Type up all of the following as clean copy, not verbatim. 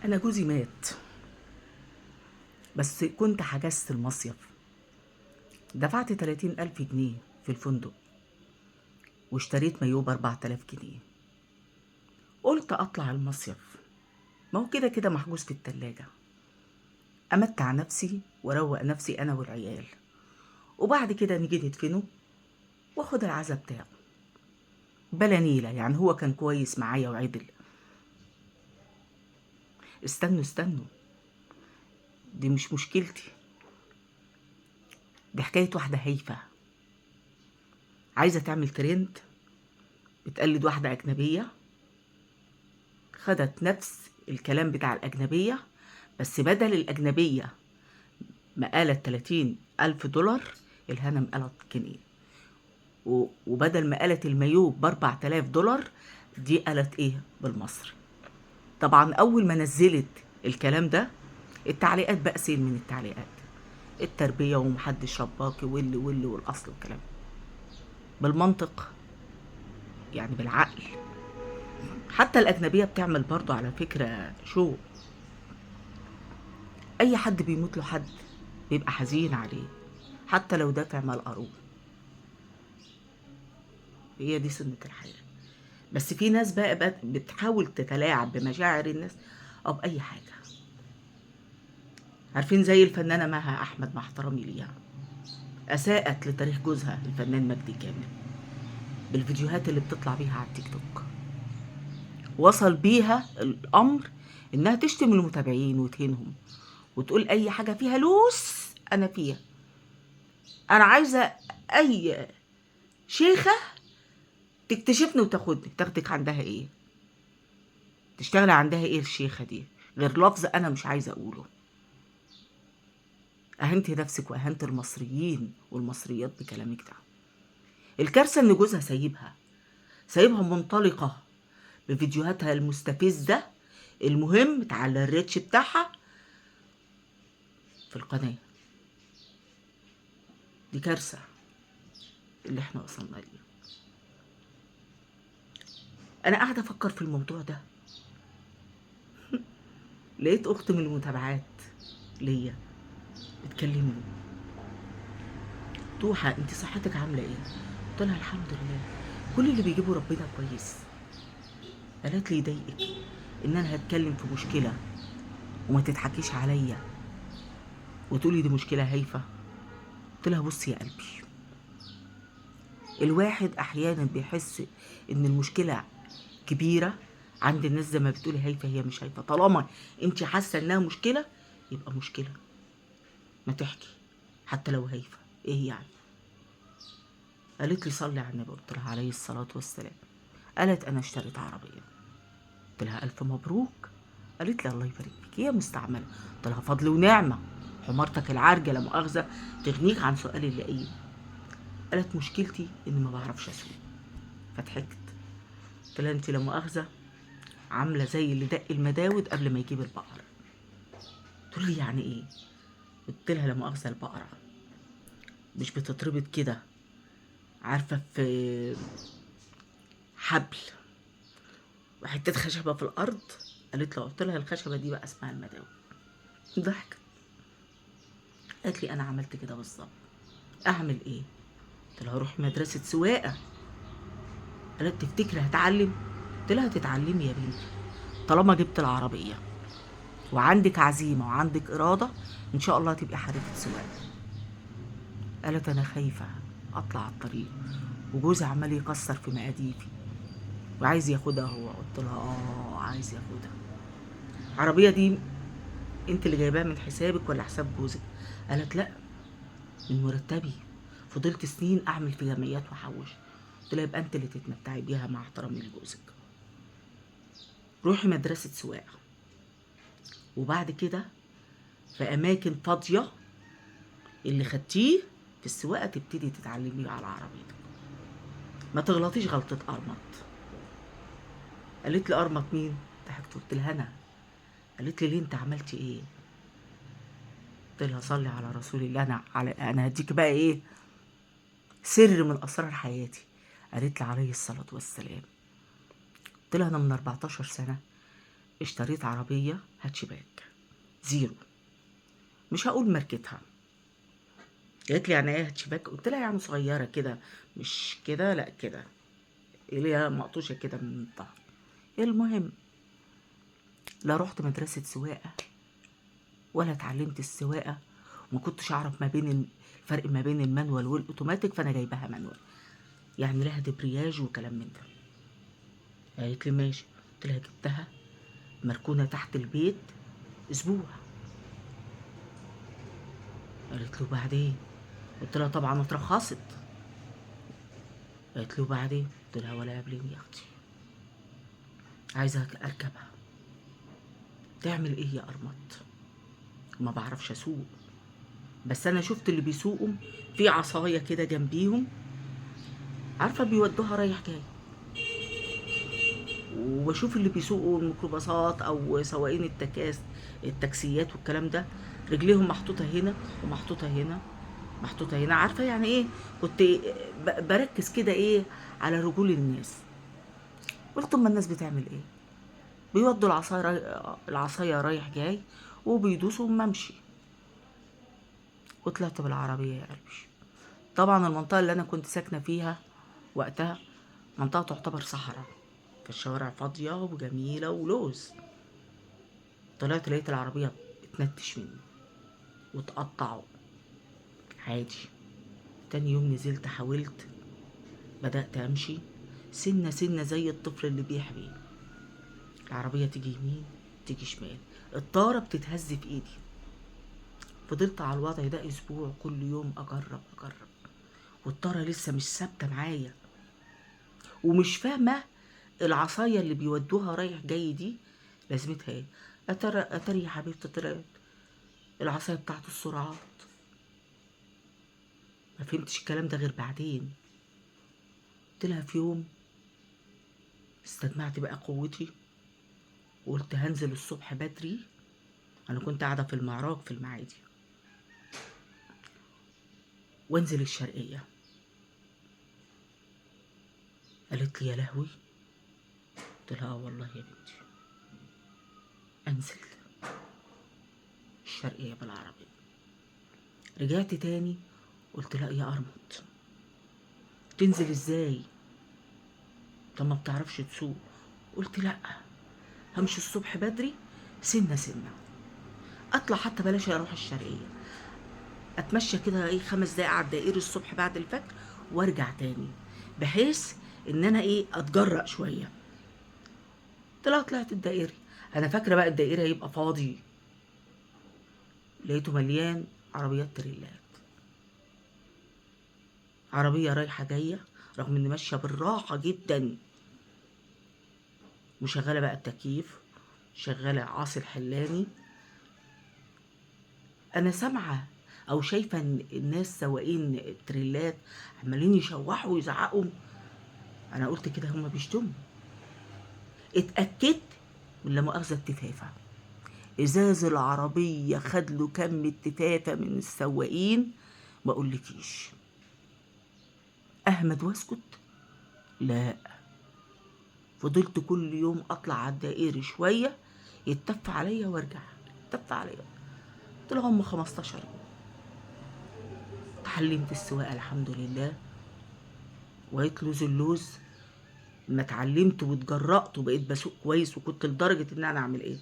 انا جوزي مات، بس كنت حجزت المصيف. دفعت 30,000 جنيه في الفندق، واشتريت مايو ب4,000 جنيه. قلت اطلع المصيف، ما هو كده كده محجوز في التلاجة. امتع نفسي واروق نفسي انا والعيال، وبعد كده نيجي ندفنه واخد العزا بتاعه بلا نيلة. يعني هو كان كويس معايا وعدل. استنوا، دي مش مشكلتي، دي حكاية واحدة هايفة عايزة تعمل ترند، بتقلد واحدة أجنبية، خدت نفس الكلام بتاع الأجنبية، بس بدل الأجنبية ما قالت 30,000 دولار، الهنا قالت جنيه. وبدل ما قالت المايو ب4,000 دولار، دي قالت إيه بالمصري. طبعا أول ما نزلت الكلام ده، التعليقات بقى سيل من التعليقات، التربية ومحدش رباكي واللي والأصل والكلام بالمنطق، يعني بالعقل. حتى الأجنبية بتعمل برضو على فكرة شو. أي حد بيموت له حد بيبقى حزين عليه، حتى لو دافع مال قارون. هي دي سنة الحياة. بس في ناس بقى بتحاول تتلاعب بمشاعر الناس أو بأي حاجة. عارفين زي الفنانة مها أحمد، مع احترامي ليها، أساءت لتاريخ جوزها الفنان مجدي كامل بالفيديوهات اللي بتطلع بيها على التيك توك. وصل بيها الأمر إنها تشتم المتابعين وتهينهم وتقول أي حاجة فيها لوس أنا فيها. أنا عايزة أي شيخة تكتشفني وتاخدني. تاخدك عندها إيه؟ تشتغلي عندها إيه الشيخة دي غير لفظ أنا مش عايزة أقوله؟ أهنتي نفسك وأهنت المصريين والمصريات بكلامك ده. الكارثة إن جوزها سايبها منطلقة بفيديوهاتها المستفزة، المهم تعلى الريتش بتاعها في القناة. دي كارثة اللي احنا وصلنا ليه. أنا قاعدة أفكر في الموضوع ده، لقيت أخت من المتابعات ليا بتكلمني: توحة انت صحتك عاملة ايه؟ قلت لها الحمد لله، كل اللي بيجيبه ربنا كويس. قالت لي يضايقك ان انا هتكلم في مشكلة وما تضحكيش عليا وتقولي دي مشكلة هايفة؟ قلت لها بصي يا قلبي، الواحد احيانا بيحس ان المشكلة كبيرة عند الناس، زي ما بتقولي هايفة، هي مش هايفة. طالما انت حاسة انها مشكلة يبقى مشكلة، ما تحكي حتى لو هايفة. ايه يعني؟ قالت لي صلي على النبي. قلت لها عليه الصلاة والسلام. قالت انا اشتريت عربية. قلت لها الف مبروك. قالت لي الله يبارك فيك، هي مستعملة. قلت لها فضل ونعمة، حمارتك العرجة لا مؤاخذة تغنيك عن سؤال اللئيم. قالت مشكلتي اني ما بعرفش اسوق. فضحكت. قلت لها انت لا مؤاخذة عاملة زي اللي دق المداود قبل ما يجيب البقر. تقول لي يعني ايه؟ قلت لها لا مؤاخذة البقرة مش بتتربط كده، عارفة، في حبل وحتة خشبة في الأرض؟ قالت له. قلت لها الخشبة دي بقى اسمها المداوي. ضحكت. قالت لي أنا عملت كده بالظبط. أعمل إيه؟ قلت لها روحي مدرسة سواقة. قالت تفتكري هتعلم؟ قلت لها تتعلمي يا بنتي، طالما جبت العربية وعندك عزيمة وعندك إرادة إن شاء الله هتبقي حريفة سواقة. قالت أنا خايفة أطلع على الطريق وجوزي عمال يكسر في مقاديفي وعايز ياخدها هو. قلت لها عايز ياخدها. العربية دي انت اللي جايباها من حسابك ولا حساب جوزك؟ قالت لا، من مرتبي. فضلت سنين اعمل في جمعيات واحوش. قلت لها يبقى انت اللي تتمتعي بيها مع احترامي لجوزك. روحي مدرسة سواقة، وبعد كده في اماكن فاضية اللي خدتيه في السواقة تبتدي تتعلمي على عربيتك. ما تغلطيش غلطة ارمط. قالت لي ارمط مين؟ ضحكت. قلت لها انا. قالت لي ليه انت عملتي ايه؟ قلت لها صلي على رسول الله، انا هديك بقى ايه سر من اسرار حياتي. قالت لي عليه الصلاة والسلام. قلت لها انا من 14 سنة اشتريت عربية هاتشباك زيرو، مش هقول ماركتها. قالت لي يعني ايه هاتشباك؟ قلت لها يعني صغيرة كده، مش كده لا كده، اللي هي مقطوشة كده من الظهر. المهم، لا رحت مدرسة سواقة ولا اتعلمت السواقة، وما كنتش اعرف ما بين الفرق ما بين المانوال والاوتوماتيك، فانا جايباها مانوال، يعني لها دبرياج وكلام من ده. قالت لي ماشي. قلت لها جبتها مركونة تحت البيت اسبوع. قالت له بعدين؟ قلت لها طبعا اترخصت. قالت له بعدين؟ قلت لها ولا قبلين يا اختي، عايزة اركبها. تعمل ايه يا ارمط؟ ما بعرفش اسوق، بس انا شفت اللي بيسوقوا في عصايه كده جنبيهم، عارفه بيودوها رايح جاي، وبشوف اللي بيسوقوا الميكروباصات او سواقين التاكسيات والكلام ده، رجليهم محطوطه هنا ومحطوطه هنا، محطوطه هنا، عارفه يعني ايه؟ كنت بركز كده ايه على رجول الناس. قلت اما الناس بتعمل ايه؟ بيودوا العصايه رايح جاي وبيدوسوا وما امشي. وطلعت بالعربيه يا قلبي. طبعا المنطقة اللي أنا كنت ساكنة فيها وقتها منطقة تعتبر صحراء، فالشوارع فاضية وجميلة ولوز. طلعت لقيت العربية اتنتش مني واتقطعوا عادي. تاني يوم نزلت حاولت، بدأت أمشي سنة سنة زي الطفل اللي بيحبي، العربية تيجي يمين تيجي شمال، الطارة بتتهز في إيدي. فضلت على الوضع ده أسبوع، كل يوم أجرب، والطارة لسه مش ثابتة معايا، ومش فاهمة العصاية اللي بيودوها رايح جاي دي لازمتها ايه. اتري يا حبيبتي طلعت العصاية بتاعت السرعات. ما فهمتش الكلام ده غير بعدين. قلت لها في يوم استجمعت بقى قوتي وقلت هنزل الصبح بدري. انا كنت قاعدة في المعراج في المعادي، وانزل الشرقية. قالت لي يا لهوي. قلت لها والله يا بنتي. انزل الشرقية بالعربية. رجعت تاني قلت لا يا ارمط، تنزل ازاي؟ طب ما بتعرفش تسوق. قلت لا، همشي الصبح بدري سنة سنة، اطلع حتى بلاش اروح الشرقية، اتمشى كده ايه 5 دقايق على الدائري الصبح بعد الفجر وارجع تاني، بحيث ان انا ايه اتجرأ شوية. طلعت الدائري، انا فاكرة بقى الدائري هيبقى فاضي، لقيته مليان عربيات تريلات، عربية رايحة جاية رغم اني ماشية بالراحة جدا، وشغالة بقى التكييف، شغالة عاصي الحلاني. انا سامعه او شايفه ان الناس سواقين التريلات عمالين يشوحوا ويزعقوا. انا قلت كده هما بيشتموا. اتاكدت من لا مؤاخذه التفافه، ازاز العربيه خد له كم التفافه من السواقين ما اقولكيش. اهمد واسكت؟ لا، فضلت كل يوم اطلع على الدائري شويه يتف عليا وارجع، يتف عليا. قلت لهم هم 15 يوم اتعلمت السواقه الحمد لله، وقيت لوز اللوز. ما اتعلمت واتجرأت وبقيت بسوق كويس، وكنت لدرجة ان انا اعمل ايه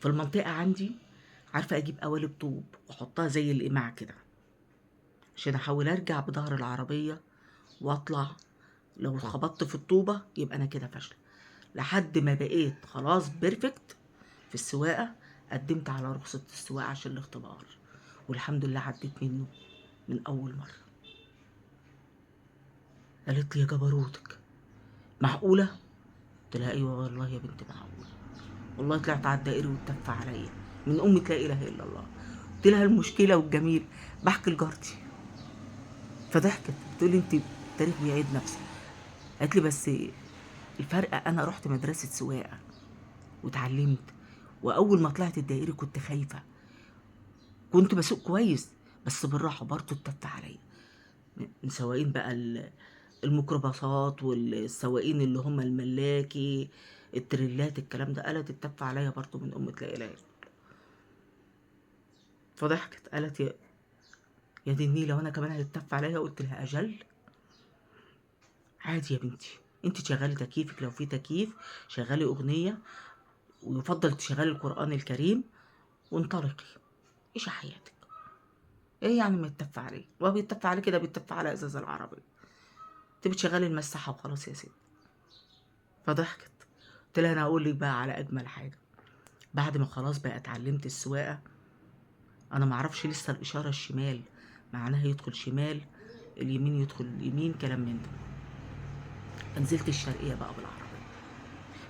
في المنطقة عندي، عارفة اجيب قوالب طوب واحطها زي القماع كده عشان احاول ارجع بظهر العربية واطلع. لو خبطت في الطوبة يبقى انا كده فاشلة. لحد ما بقيت خلاص بيرفكت في السواقة، قدمت على رخصة السواقة عشان الاختبار، والحمد لله عديت منه من اول مرة. قالت لي يا جبروتك، معقولة؟ قلت لها ايوه والله يا بنت معقولة، والله طلعت على الدائري واتف عليا من أمة لا إله إلا الله. قلت لها المشكلة والجميل بحكي لجارتي، فضحكت بتقول لي أنت التاريخ بيعيد نفسه. قالت لي بس الفرق أنا رحت مدرسة سواقة واتعلمت، وأول ما طلعت الدائري كنت خايفة، كنت بسوق كويس بس بالراحة برضه اتف عليا من سواقين بقى الميكروباصات والسواقين اللي هم الملاكي، التريلات الكلام ده. قالت اتف عليا برضو من أمة لا إله إلا الله. فضحكت قالت يا دي النيلة، وانا كمان هتتف عليا؟ قلت لها اجل، عادي يا بنتي، انت تشغلي تكييفك لو في تكييف، شغلي اغنية، ويفضل تشغلي القرآن الكريم وانطلقي عيشي حياتك. ايه يعني ما يتف عليه؟ هو بيتف عليه كده، بيتف على ازاز العربية، انت بتشغلي المساحة وخلاص يا ست. فضحكت. قلت لها انا هقول لك بقى على اجمل حاجة. بعد ما خلاص بقى اتعلمت السواقة، انا معرفش لسه الاشارة الشمال معناها يدخل شمال، اليمين يدخل يمين، كلام من ده. نزلت الشرقية بقى بالعربية،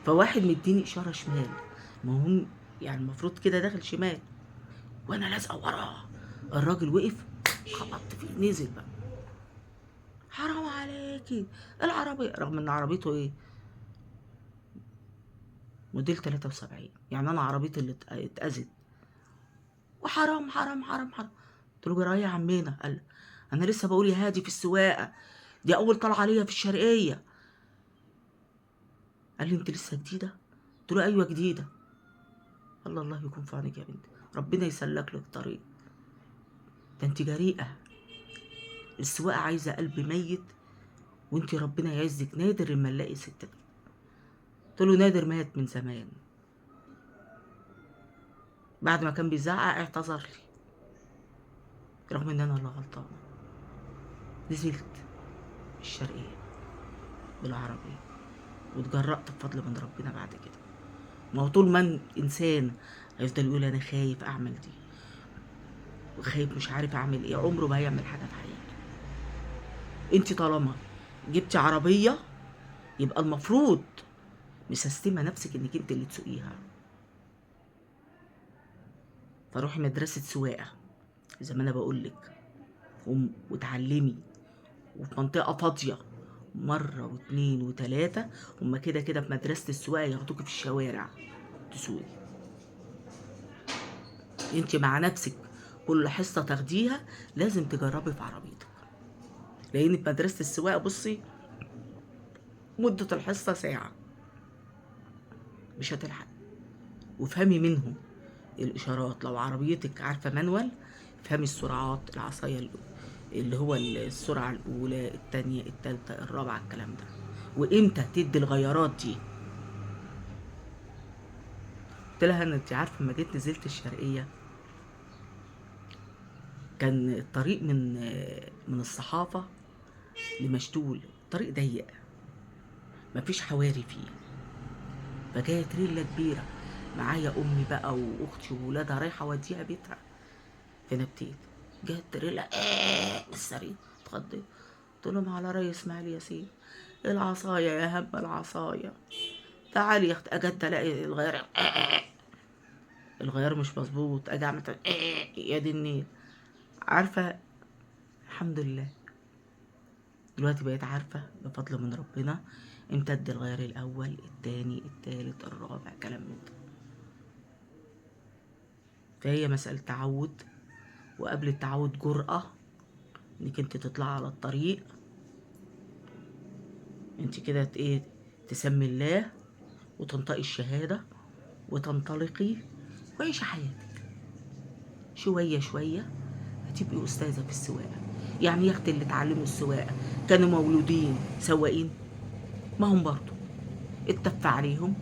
فواحد مديني إشارة شمال، ما هم يعني المفروض كده داخل شمال، وأنا لازقة وراه. الراجل وقف، خبطت فيه، نزل بقى. حرام عليكي العربية، رغم إن عربيته إيه، موديل 73، يعني أنا عربيتي اللي اتأذت. وحرام حرام حرام حرام. قلت له جرايه يا عمنا؟ قال أنا لسه بقول يا هادي في السواقة، دي أول طلعة ليا في الشرقية. قال لي أنت لسه جديدة؟ قلت له أيوه جديدة. الله يكون في عونك يا بنتي، ربنا يسلك لك طريق، ده انت جريئة. السواقة عايزة قلب ميت، وانت ربنا يعزك. نادر اما نلاقي ست كده. قلت له نادر مات من زمان. بعد ما كان بيزعق اعتذر لي، رغم ان انا اللي غلطانة. نزلت الشرقية بالعربية واتجرأت بفضل من ربنا بعد كده. ما هو طول ما انسان هيفضل يقول انا خايف اعمل دي وخايف مش عارف اعمل ايه، عمره ما هيعمل حاجة في حياته. انت طالما جبتي عربية يبقى المفروض مسستمة نفسك انك انت اللي تسوقيها. فروحي مدرسة سواقة زي ما انا بقولك، وتعلمي، وفي منطقة فاضية، مرة واتنين وتلاتة. هما كده كده في مدرسة السواقة ياخدوكي في الشوارع تسوقي. انت مع نفسك كل حصة تاخديها لازم تجربي في عربيتك، لان في مدرسة السواقة بصي مدة الحصة ساعة، مش هتلحق. وافهمي منهم الاشارات، لو عربيتك عارفة مانوال افهمي السرعات، العصاية اللي هو السرعة الأولى التانية التالتة الرابعة، الكلام ده، وإمتى تدي الغيارات دي. قلت لها إن أنت عارفة لما جيت نزلت الشرقية كان الطريق من الصحافة لمشتول، طريق ضيق مفيش حواري فيه، فجاية تريلا كبيرة معايا أمي بقى وأختي وولادها رايحة أوديها بيتها في نبتيت. جت تريلا من السريع، اتخضيت. قلت لهم على ري اسماعيل ياسين، العصاية يا هم العصاية، تعالي يا اخت. اجت الاقي الغيار مش مظبوط، اجي اعمل يا دي النيل. عارفه، الحمد لله دلوقتي بقيت عارفه بفضل من ربنا امتد الغيار الاول التاني التالت الرابع، كلام من ده. فهي مسألة تعود، وقبل التعود جرأة انك انت تطلعي على الطريق. انت كده ايه، تسمي الله وتنطقي الشهادة وتنطلقي وعيشي حياتك. شوية شوية هتبقي أستاذة في السواقة. يعني يا أختي اللي اتعلموا السواقة كانوا مولودين سواقين؟ ما هم برضو اتف عليهم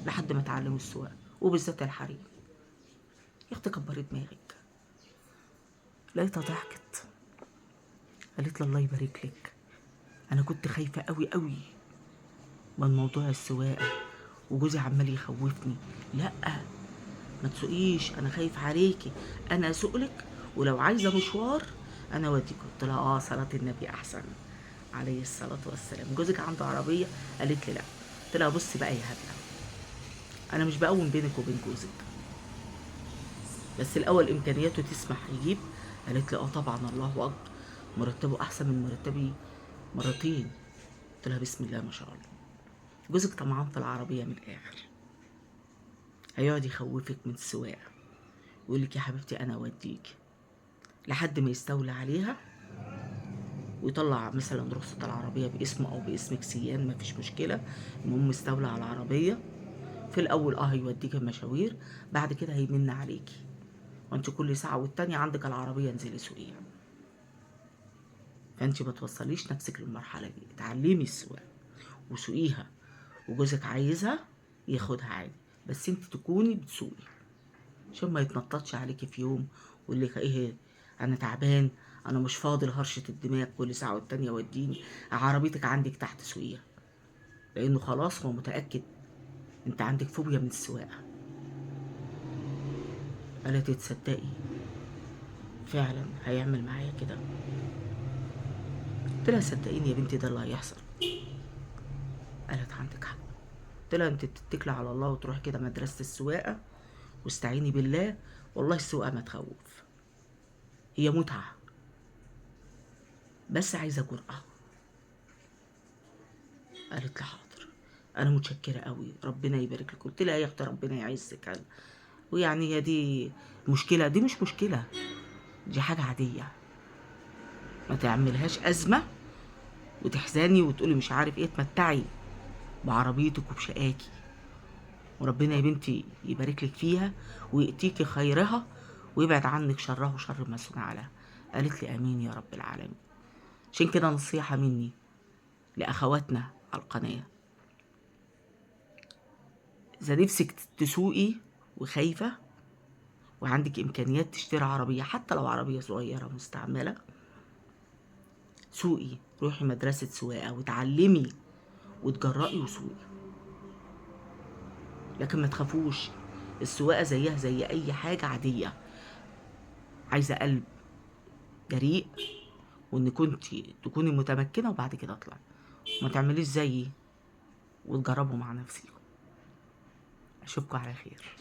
لحد ما اتعلموا السواقة، وبالذات الحريم. يا أختي كبري دماغك. لقيتها ضحكت، قالت لي الله يبارك لك، أنا كنت خايفة قوي قوي من موضوع السواقة، وجوزي عمال يخوفني، لأ ما تسوقيش، أنا خايف عليكي، أنا أسوقلك، ولو عايزة مشوار أنا أوديك. قلت لها صلاة النبي أحسن عليه الصلاة والسلام. جوزك عنده عربية؟ قالت لي لا. قلت لها بصي بقى يا هبلة، أنا مش بقوم بينك وبين جوزك، بس الأول إمكانياته تسمح يجيب. قالت لي طبعا، الله أكبر، مرتبه أحسن من مرتبي مرتين. قلت لها بسم الله ما شاء الله. جوزك طمعان في العربية من الآخر، هيقعد يخوفك من السواقة، يقول لك يا حبيبتي أنا أوديك لحد ما يستولى عليها ويطلع مثلا رخصة العربية باسمه أو باسمك سيان، مفيش مشكلة، المهم استولى على العربية. في الأول هيوديك المشاوير، بعد كده هيمن عليكي، وانت كل ساعة والتانية عندك العربية انزلي سوقيها. فانت ما توصليش نفسك للمرحلة دي، اتعلمي السواقة وسوقيها، وجوزك عايزها ياخدها عادي، بس انت تكوني بتسوقي عشان ما يتنططش عليكي في يوم ويقول لك ايه انا تعبان، انا مش فاضل هرشة الدماغ كل ساعة والتانية وديني عربيتك عندك تحت سوقيها، لانه خلاص هو متأكد انت عندك فوبيا من السواقة. قالت تصدقي فعلا هيعمل معايا كده؟ قلت لها صدقيني يا بنتي ده اللي هيحصل. قالت عندك حق. قلت لها انت تتكلي على الله وتروحي كده مدرسة السواقة واستعيني بالله، والله السواقة ما تخوف، هي متعة بس عايزة جرأة. قالت لي حاضر، انا متشكرة قوي، ربنا يبارك لك. قلت لها يا اختي ربنا يعزك، ويعني هي دي مشكلة؟ دي مش مشكلة، دي حاجة عادية، ما تعملهاش أزمة وتحزني وتقولي مش عارف ايه. تمتعي بعربيتك وبشقاكي، وربنا يا بنتي يبارك لك فيها ويأتيكي خيرها ويبعد عنك شرها وشر ما صنع لها. قالت لي امين يا رب العالمين. عشان كده نصيحة مني لأخواتنا على القناة، إذا نفسك تسوقي وخايفة وعندك إمكانيات تشتري عربية، حتى لو عربية صغيرة مستعملة، سوقي، روحي مدرسة سواقة وتعلمي وتجرأي وسوقي. لكن ما تخافوش، السواقة زيها زي أي حاجة عادية، عايزة قلب جريء، وإن كنتي تكوني متمكنة وبعد كده اطلعي، ما تعمليش زيي وتجربوا مع نفسكم. أشوفكم على خير.